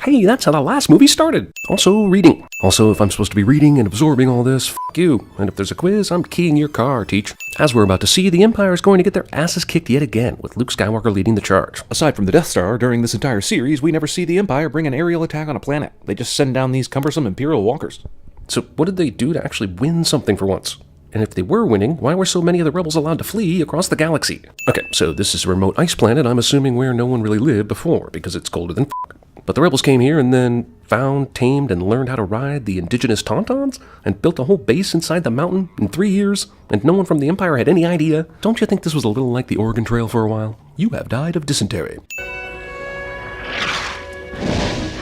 Hey, that's how the last movie started. Also, reading. Also, if I'm supposed to be reading and absorbing all this, f*** you. And if there's a quiz, I'm keying your car, teach. As we're about to see, the Empire is going to get their asses kicked yet again, with Luke Skywalker leading the charge. Aside from the Death Star, during this entire series, we never see the Empire bring an aerial attack on a planet. They just send down these cumbersome Imperial walkers. So what did they do to actually win something for once? And if they were winning, why were so many of the rebels allowed to flee across the galaxy? Okay, so this is a remote ice planet, I'm assuming, where no one really lived before, because it's colder than f***. But the rebels came here and then found, tamed, and learned how to ride the indigenous Tauntauns, and built a whole base inside the mountain in 3 years, and no one from the Empire had any idea. Don't you think this was a little like the Oregon Trail for a while? You have died of dysentery.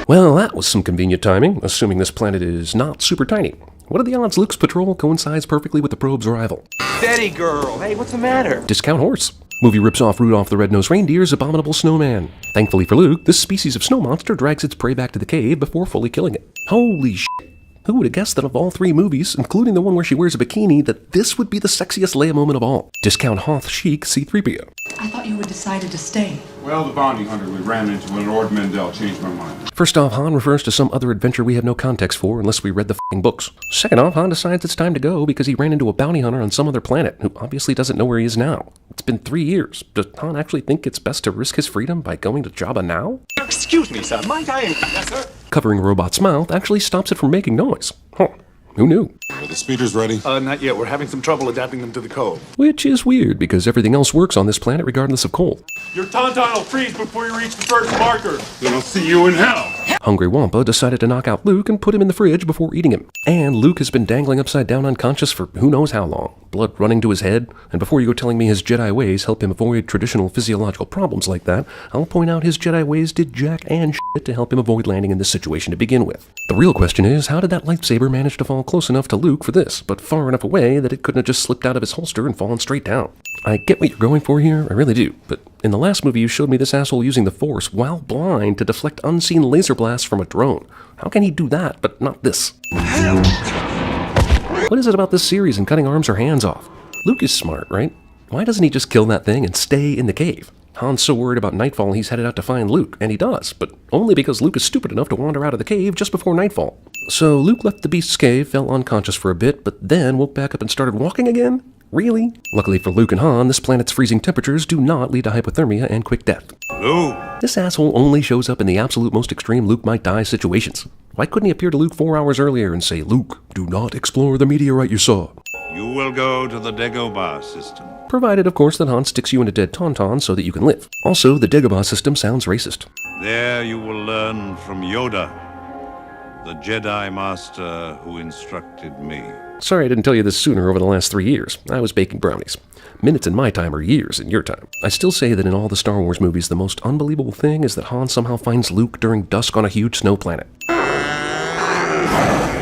Well, that was some convenient timing, assuming this planet is not super tiny. What are the odds Luke's patrol coincides perfectly with the probe's arrival? Steady, girl. Hey, what's the matter? Discount horse. Movie rips off Rudolph the Red-Nosed Reindeer's abominable snowman. Thankfully for Luke, this species of snow monster drags its prey back to the cave before fully killing it. Holy shit. Who would have guessed that of all 3 movies, including the one where she wears a bikini, that this would be the sexiest Leia moment of all? Discount Hoth chic C-3PO. I thought you had decided to stay. Well, the bounty hunter we ran into when Lord Mendel changed my mind. First off, Han refers to some other adventure we have no context for unless we read the f***ing books. Second off, Han decides it's time to go because he ran into a bounty hunter on some other planet who obviously doesn't know where he is now. It's been 3 years. Does Han actually think it's best to risk his freedom by going to Jabba now? Excuse me, sir. Might I? Yes, sir. Covering a robot's mouth actually stops it from making noise. Huh. Who knew? Are the speeders ready? Not yet. We're having some trouble adapting them to the code. Which is weird, because everything else works on this planet regardless of cold. Your tauntaun will freeze before you reach the first marker. Then I'll see you in hell. Hungry Wampa decided to knock out Luke and put him in the fridge before eating him. And Luke has been dangling upside down unconscious for who knows how long. Blood running to his head. And before you go telling me his Jedi ways help him avoid traditional physiological problems like that, I'll point out his Jedi ways did jack and shit to help him avoid landing in this situation to begin with. The real question is, how did that lightsaber manage to fall close enough to Luke for this, but far enough away that it couldn't have just slipped out of his holster and fallen straight down? I get what you're going for here, I really do, but in the last movie you showed me this asshole using the Force while blind to deflect unseen laser blasts from a drone. How can he do that, but not this? What is it about this series and cutting arms or hands off? Luke is smart, right? Why doesn't he just kill that thing and stay in the cave? Han's so worried about nightfall he's headed out to find Luke, and he does, but only because Luke is stupid enough to wander out of the cave just before nightfall. So Luke left the beast's cave, fell unconscious for a bit, but then woke back up and started walking again? Really? Luckily for Luke and Han, this planet's freezing temperatures do not lead to hypothermia and quick death. Luke! This asshole only shows up in the absolute most extreme Luke might die situations. Why couldn't he appear to Luke 4 hours earlier and say, Luke, do not explore the meteorite you saw? You will go to the Dagobah system. Provided, of course, that Han sticks you in a dead tauntaun so that you can live. Also, the Dagobah system sounds racist. There you will learn from Yoda, the Jedi Master who instructed me. Sorry I didn't tell you this sooner over the last 3 years. I was baking brownies. Minutes in my time are years in your time. I still say that in all the Star Wars movies, the most unbelievable thing is that Han somehow finds Luke during dusk on a huge snow planet.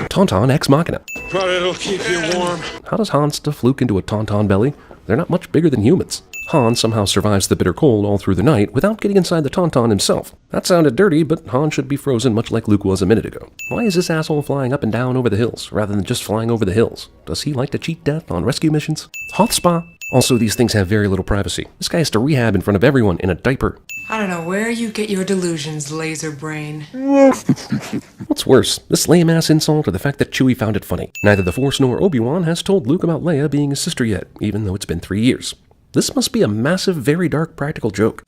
Tauntaun ex machina. But it'll keep you warm. How does Han stuff Luke into a tauntaun belly? They're not much bigger than humans. Han somehow survives the bitter cold all through the night without getting inside the tauntaun himself. That sounded dirty, but Han should be frozen much like Luke was a minute ago. Why is this asshole flying up and down over the hills, rather than just flying over the hills? Does he like to cheat death on rescue missions? Hoth spa. Also, these things have very little privacy. This guy has to rehab in front of everyone in a diaper. I don't know where you get your delusions, laser brain. What's worse, this lame-ass insult or the fact that Chewie found it funny? Neither the Force nor Obi-Wan has told Luke about Leia being his sister yet, even though it's been 3 years. This must be a massive, very dark practical joke.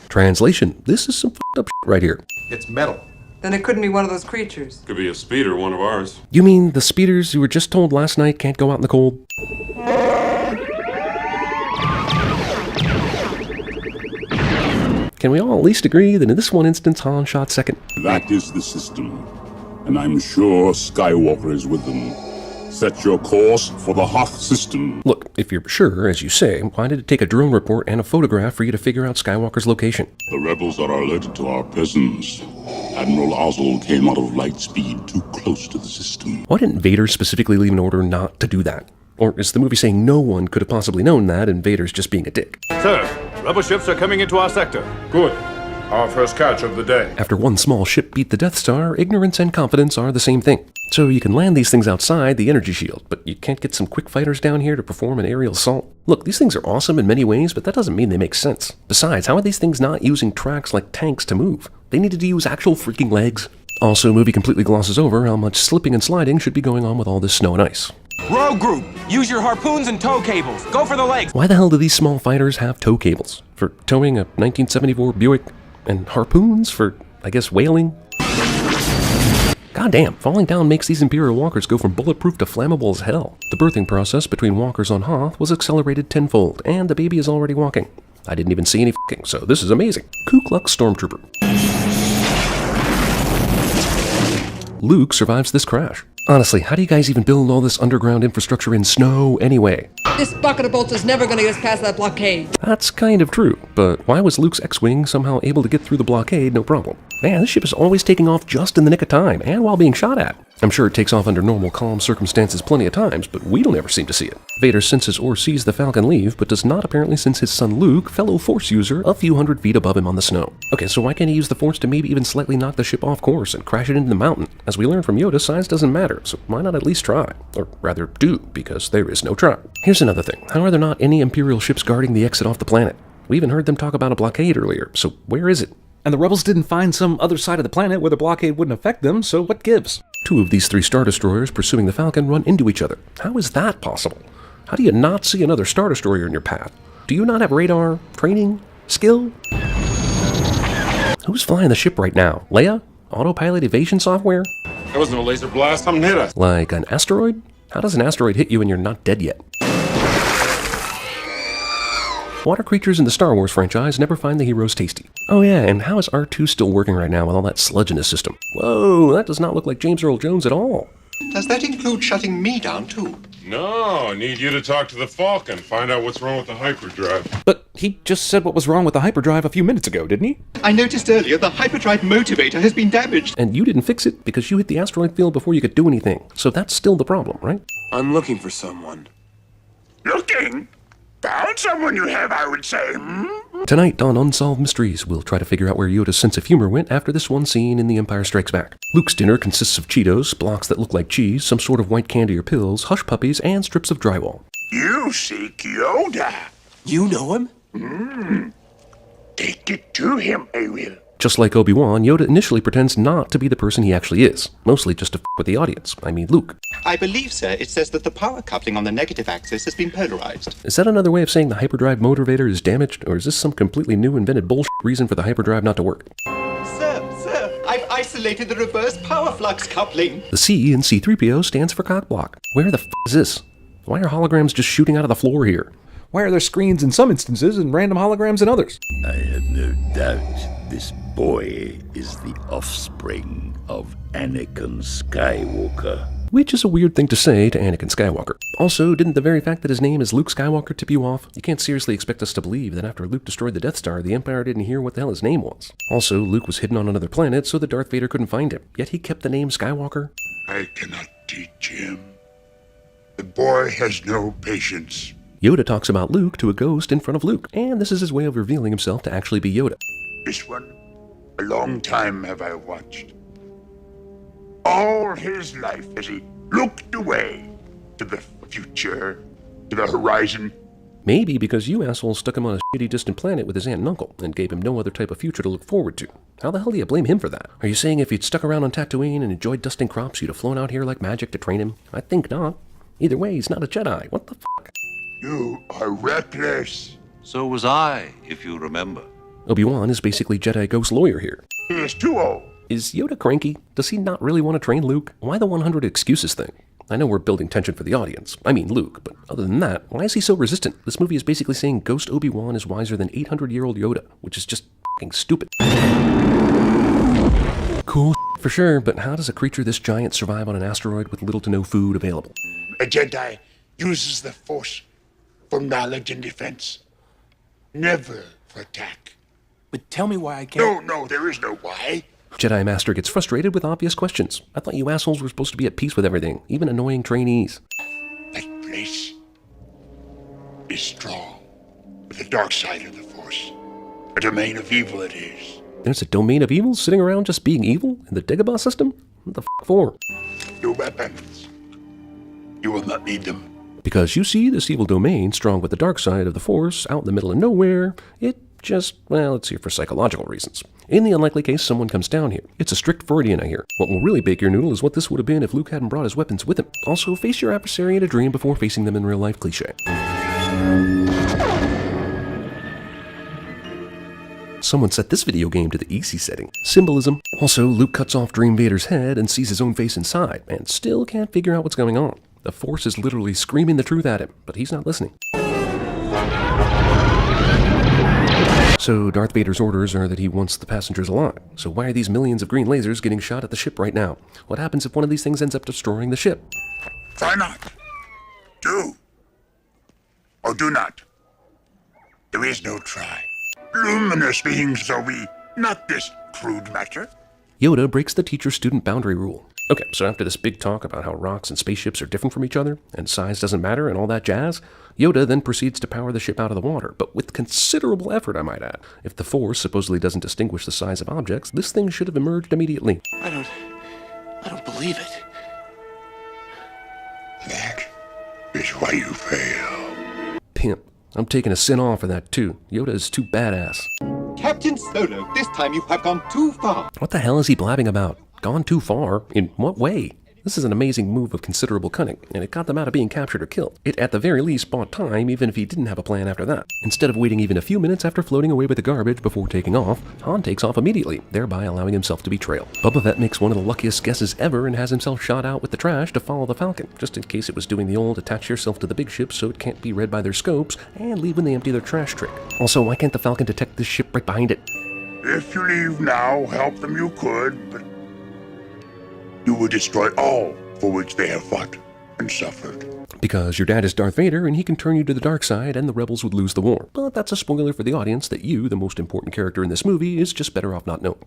Translation, this is some f***ed up shit right here. It's metal. Then it couldn't be one of those creatures. Could be a speeder, one of ours. You mean the speeders you were just told last night can't go out in the cold? Can we all at least agree that in this one instance Han shot second? That is the system, and I'm sure Skywalker is with them. Set your course for the Hoth system. Look, if you're sure, as you say, why did it take a drone report and a photograph for you to figure out Skywalker's location? The rebels are alerted to our presence. Admiral Ozzel came out of light speed too close to the system. Why didn't Vader specifically leave an order not to do that? Or is the movie saying no one could have possibly known that and Vader's just being a dick? Sir, rebel ships are coming into our sector. Good. Our first catch of the day. After one small ship beat the Death Star, ignorance and confidence are the same thing. So you can land these things outside the energy shield, but you can't get some quick fighters down here to perform an aerial assault. Look, these things are awesome in many ways, but that doesn't mean they make sense. Besides, how are these things not using tracks like tanks to move? They needed to use actual freaking legs. Also, movie completely glosses over how much slipping and sliding should be going on with all this snow and ice. Rogue group, use your harpoons and tow cables. Go for the legs. Why the hell do these small fighters have tow cables? For towing a 1974 Buick? And harpoons for, I guess, whaling? Goddamn, falling down makes these Imperial walkers go from bulletproof to flammable as hell. The birthing process between walkers on Hoth was accelerated tenfold, and the baby is already walking. I didn't even see any f***ing, so this is amazing. Ku Klux Stormtrooper. Luke survives this crash. Honestly, how do you guys even build all this underground infrastructure in snow anyway? This bucket of bolts is never gonna get us past that blockade. That's kind of true, but why was Luke's X-Wing somehow able to get through the blockade no problem? Man, this ship is always taking off just in the nick of time, and while being shot at. I'm sure it takes off under normal, calm circumstances plenty of times, but we don't ever seem to see it. Vader senses or sees the Falcon leave, but does not apparently sense his son Luke, fellow Force user, a few hundred feet above him on the snow. Okay, so why can't he use the Force to maybe even slightly knock the ship off course and crash it into the mountain? As we learned from Yoda, size doesn't matter, so why not at least try? Or rather, do, because there is no try. Here's another thing. How are there not any Imperial ships guarding the exit off the planet? We even heard them talk about a blockade earlier, so where is it? And the rebels didn't find some other side of the planet where the blockade wouldn't affect them, so what gives? Two of these three Star Destroyers pursuing the Falcon run into each other. How is that possible? How do you not see another Star Destroyer in your path? Do you not have radar, training, skill? Who's flying the ship right now? Leia? Autopilot evasion software? That was no laser blast. Something hit us. Like an asteroid? How does an asteroid hit you when you're not dead yet? Water creatures in the Star Wars franchise never find the heroes tasty. Oh yeah, and how is R2 still working right now with all that sludge in his system? Whoa, that does not look like James Earl Jones at all. Does that include shutting me down, too? No, I need you to talk to the Falcon. Find out what's wrong with the hyperdrive. But he just said what was wrong with the hyperdrive a few minutes ago, didn't he? I noticed earlier the hyperdrive motivator has been damaged. And you didn't fix it because you hit the asteroid field before you could do anything. So that's still the problem, right? I'm looking for someone. Looking? Found someone you have, I would say. Tonight on Unsolved Mysteries, we'll try to figure out where Yoda's sense of humor went after this one scene in The Empire Strikes Back. Luke's dinner consists of Cheetos, blocks that look like cheese, some sort of white candy or pills, hush puppies, and strips of drywall. You seek Yoda. You know him? Take it to him, I will. Just like Obi-Wan, Yoda initially pretends not to be the person he actually is, mostly just to f with the audience. I mean, Luke. I believe, sir, it says that the power coupling on the negative axis has been polarized. Is that another way of saying the hyperdrive motivator is damaged, or is this some completely new invented bullshit reason for the hyperdrive not to work? Sir, I've isolated the reverse power flux coupling. The C in C-3PO stands for cockblock. Where the f is this? Why are holograms just shooting out of the floor here? Why are there screens in some instances and random holograms in others? I have no doubt this boy is the offspring of Anakin Skywalker. Which is a weird thing to say to Anakin Skywalker. Also, didn't the very fact that his name is Luke Skywalker tip you off? You can't seriously expect us to believe that after Luke destroyed the Death Star, the Empire didn't hear what the hell his name was. Also, Luke was hidden on another planet, so that Darth Vader couldn't find him. Yet he kept the name Skywalker. I cannot teach him. The boy has no patience. Yoda talks about Luke to a ghost in front of Luke, and this is his way of revealing himself to actually be Yoda. This one, a long time have I watched. All his life as he looked away to the future, to the horizon. Maybe because you assholes stuck him on a shitty distant planet with his aunt and uncle, and gave him no other type of future to look forward to. How the hell do you blame him for that? Are you saying if you'd stuck around on Tatooine and enjoyed dusting crops, you'd have flown out here like magic to train him? I think not. Either way, he's not a Jedi. What the fuck? You are reckless. So was I, if you remember. Obi-Wan is basically Jedi ghost lawyer here. He is too old. Is Yoda cranky? Does he not really want to train Luke? Why the 100 excuses thing? I know we're building tension for the audience. I mean Luke, but other than that, why is he so resistant? This movie is basically saying Ghost Obi-Wan is wiser than 800-year-old Yoda, which is just fucking stupid. Cool for sure, but how does a creature this giant survive on an asteroid with little to no food available? A Jedi uses the Force for knowledge and defense, never for attack. But tell me why I can't... No, there is no why. Jedi Master gets frustrated with obvious questions. I thought you assholes were supposed to be at peace with everything, even annoying trainees. That place is strong with the dark side of the Force. A domain of evil it is. There's a domain of evil sitting around just being evil in the Dagobah system? What the f for? Your weapons. You will not need them. Because you see this evil domain strong with the dark side of the Force out in the middle of nowhere, it just, well, it's here for psychological reasons. In the unlikely case someone comes down here. It's a strict Freudian, I hear. What will really bake your noodle is what this would have been if Luke hadn't brought his weapons with him. Also, face your adversary in a dream before facing them in real life cliché. Someone set this video game to the easy setting. Symbolism. Also, Luke cuts off Dream Vader's head and sees his own face inside, and still can't figure out what's going on. The Force is literally screaming the truth at him, but he's not listening. So Darth Vader's orders are that he wants the passengers alive. So why are these millions of green lasers getting shot at the ship right now? What happens if one of these things ends up destroying the ship? Try not. Do. Or do not. There is no try. Luminous beings are we, not this crude matter. Yoda breaks the teacher-student boundary rule. Okay, so after this big talk about how rocks and spaceships are different from each other, and size doesn't matter and all that jazz, Yoda then proceeds to power the ship out of the water, but with considerable effort, I might add. If the Force supposedly doesn't distinguish the size of objects, this thing should have emerged immediately. I don't believe it. That is why you fail. Pimp. I'm taking a sin off for that too. Yoda is too badass. Captain Solo, this time you have gone too far. What the hell is he blabbing about? Gone too far? In what way? This is an amazing move of considerable cunning, and it got them out of being captured or killed. It at the very least bought time, even if he didn't have a plan after that. Instead of waiting even a few minutes after floating away with the garbage before taking off, Han takes off immediately, thereby allowing himself to be trailed. Boba Fett makes one of the luckiest guesses ever and has himself shot out with the trash to follow the Falcon, just in case it was doing the old attach yourself to the big ship so it can't be read by their scopes, and leave when they empty their trash trick. Also, why can't the Falcon detect this ship right behind it? If you leave now, help them you could, but you will destroy all for which they have fought and suffered. Because your dad is Darth Vader and he can turn you to the dark side and the rebels would lose the war. But that's a spoiler for the audience that you, the most important character in this movie, is just better off not knowing.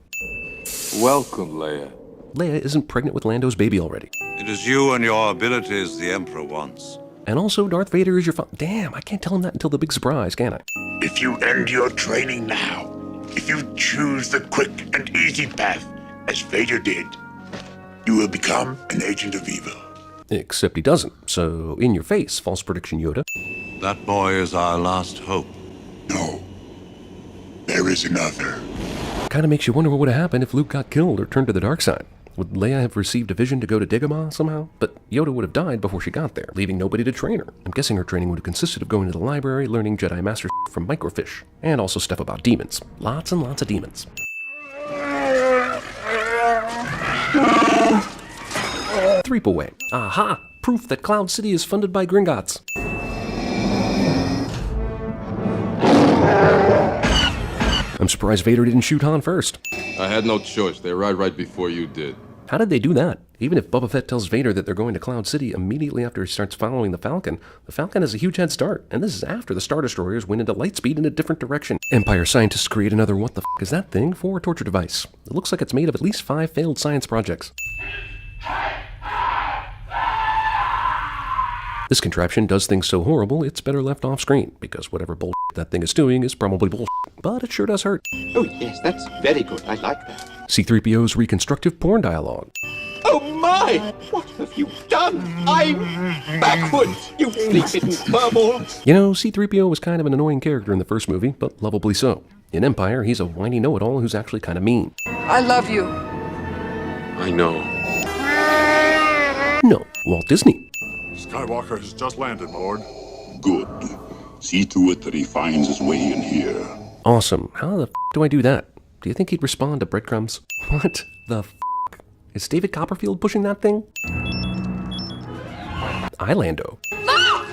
Welcome, Leia. Leia isn't pregnant with Lando's baby already. It is you and your abilities the Emperor wants. And also, Darth Vader is your Damn, I can't tell him that until the big surprise, can I? If you end your training now, if you choose the quick and easy path, as Vader did, you will become an agent of evil. Except he doesn't, so in your face, false prediction Yoda. That boy is our last hope. No, there is another. Kinda makes you wonder what would have happened if Luke got killed or turned to the dark side. Would Leia have received a vision to go to Dagobah somehow? But Yoda would have died before she got there, leaving nobody to train her. I'm guessing her training would have consisted of going to the library, learning Jedi Master from microfish, and also stuff about demons. Lots and lots of demons. 3 away. Aha! Proof that Cloud City is funded by Gringotts. I'm surprised Vader didn't shoot Han first. I had no choice. They arrived right before you did. How did they do that? Even if Boba Fett tells Vader that they're going to Cloud City immediately after he starts following the Falcon has a huge head start, and this is after the Star Destroyers went into lightspeed in a different direction. Empire scientists create another what the f is that thing for a torture device. It looks like it's made of at least 5 failed science projects. This contraption does things so horrible, it's better left off screen, because whatever bullshit that thing is doing is probably bullshit. But it sure does hurt. Oh yes, that's very good. I like that. C-3PO's reconstructive porn dialogue. Oh my! What have you done? I'm backwards, you flea-bitten furball! You know, C-3PO was kind of an annoying character in the first movie, but lovably so. In Empire, he's a whiny know-it-all who's actually kind of mean. I love you. I know. No, Walt Disney. Skywalker has just landed, my lord. Good. See to it that he finds his way in here. Awesome. How the f do I do that? Do you think he'd respond to breadcrumbs? What the f? Is David Copperfield pushing that thing? Islando. Luke!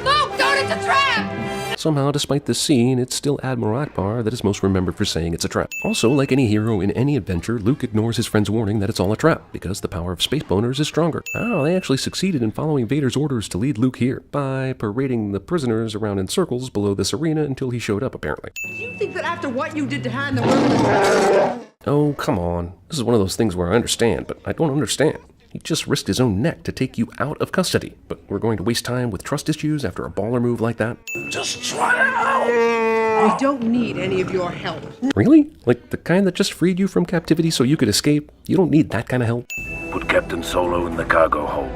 Luke, don't, it's a trap! Somehow, despite this scene, it's still Admiral Akbar that is most remembered for saying it's a trap. Also, like any hero in any adventure, Luke ignores his friend's warning that it's all a trap, because the power of space boners is stronger. Oh, they actually succeeded in following Vader's orders to lead Luke here, by parading the prisoners around in circles below this arena until he showed up, apparently. Do you think that after what you did to Han, the women... Oh, come on. This is one of those things where I understand, but I don't understand. He just risked his own neck to take you out of custody, but we're going to waste time with trust issues after a baller move like that? Just try it out! I don't need any of your help. Really? Like the kind that just freed you from captivity so you could escape? You don't need that kind of help. Put Captain Solo in the cargo hold.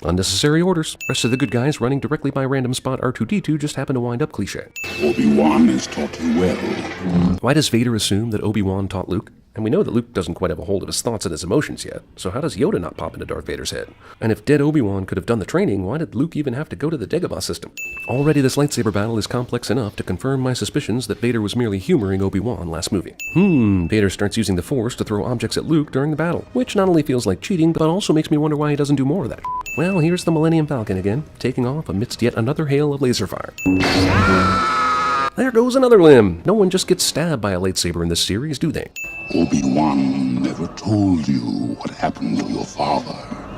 Unnecessary orders. Rest of the good guys running directly by random spot R2-D2 just happen to wind up cliché. Obi-Wan has taught you well. Why does Vader assume that Obi-Wan taught Luke? And we know that Luke doesn't quite have a hold of his thoughts and his emotions yet, so how does Yoda not pop into Darth Vader's head? And if dead Obi-Wan could have done the training, why did Luke even have to go to the Dagobah system? Already this lightsaber battle is complex enough to confirm my suspicions that Vader was merely humoring Obi-Wan last movie. Vader starts using the Force to throw objects at Luke during the battle, which not only feels like cheating, but also makes me wonder why he doesn't do more of that. Well, here's the Millennium Falcon again, taking off amidst yet another hail of laser fire. There goes another limb! No one just gets stabbed by a lightsaber in this series, do they? Obi-Wan never told you what happened to your father.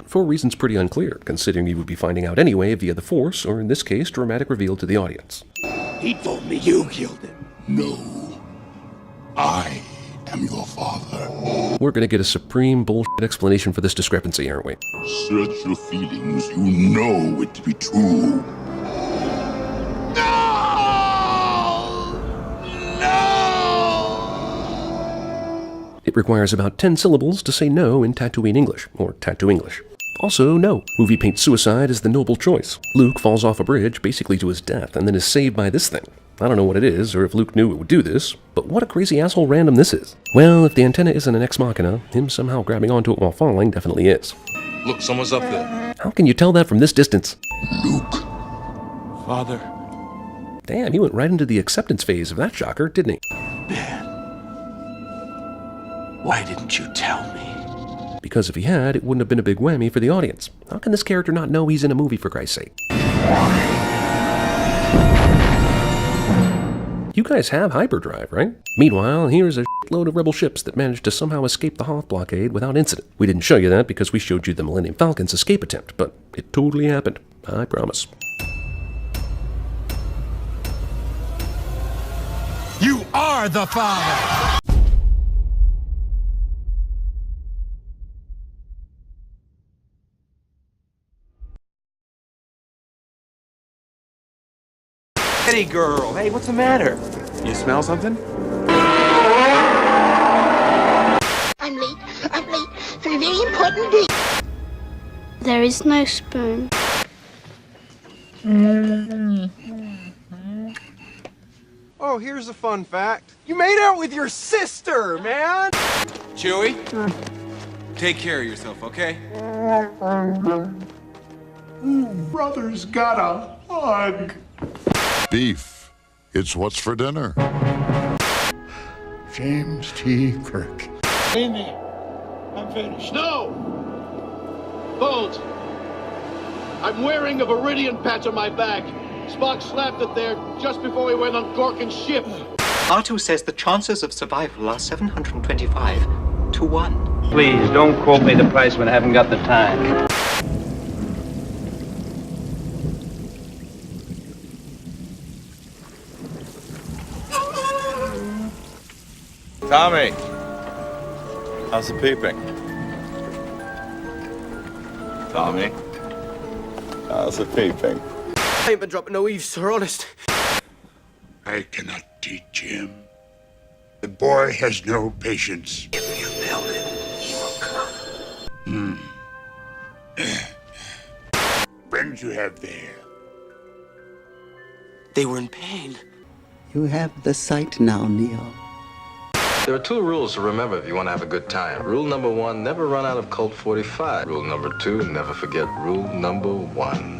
For reasons pretty unclear, considering you would be finding out anyway via the Force, or in this case, dramatic reveal to the audience. He told me you killed him. No. I am your father. We're gonna get a supreme bullshit explanation for this discrepancy, aren't we? Search your feelings. You know it to be true. It requires about 10 syllables to say no in Tatooine English, or Tattoo English. Also, no. Movie paints suicide as the noble choice. Luke falls off a bridge, basically to his death, and then is saved by this thing. I don't know what it is, or if Luke knew it would do this, but what a crazy asshole random this is. Well, if the antenna isn't an ex machina, him somehow grabbing onto it while falling definitely is. Look, someone's up there. How can you tell that from this distance? Luke. Father. Damn, he went right into the acceptance phase of that shocker, didn't he? Why didn't you tell me? Because if he had, it wouldn't have been a big whammy for the audience. How can this character not know he's in a movie, for Christ's sake? You guys have hyperdrive, right? Meanwhile, here's a load of rebel ships that managed to somehow escape the Hoth blockade without incident. We didn't show you that because we showed you the Millennium Falcon's escape attempt, but it totally happened. I promise. You are the father! Hey, girl. Hey, what's the matter? You smell something? I'm late for a very important date. There is no spoon. Oh, here's a fun fact. You made out with your sister, man! Chewie, take care of yourself, okay? Brother's got a hug. Beef. It's what's for dinner. James T. Kirk. Amy, I'm finished. No! Bolt! I'm wearing a Viridian patch on my back. Spock slapped it there just before we went on Gorkin's ship. R2 says the chances of survival are 725 to 1. Please, don't quote me the price when I haven't got the time. Tommy, how's the peeping? Tommy, how's the peeping? I ain't been dropping no eaves, sir, honest. I cannot teach him. The boy has no patience. If you build it, he will come. When did you have there? They were in pain. You have the sight now, Neo. There are 2 rules to remember if you want to have a good time. Rule number 1, never run out of Colt 45. Rule number 2, never forget rule number 1.